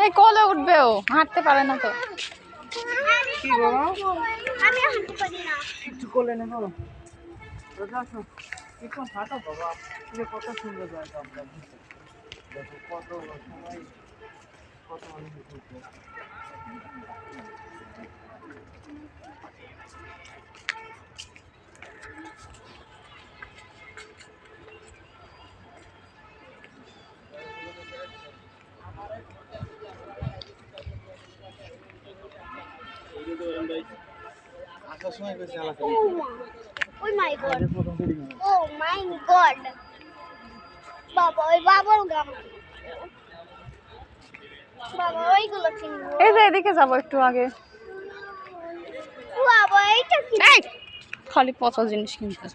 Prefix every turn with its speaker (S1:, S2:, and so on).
S1: এই কোলে উঠবে, ও হাঁটতে পারে না তো।
S2: কি বাবা, আমি হাঁটতে পারি না, একটু কোলে নেবো। রোজা আসো, একটু হাঁটো বাবা। কত সুন্দর জায়গা, আমরা দেখো কত সময়, কত মানুষ ঘুরছে। আসার সময় বেশি আলাদা। ও মাই গড, ও মাই গড বাবা, ওই বাবল গাম বাবা, ওইগুলো কিনবো।
S1: এই যে এদিকে যাবো একটু আগে।
S2: বাবা এইটা কি?
S1: খালি পচা জিনিস কিনতে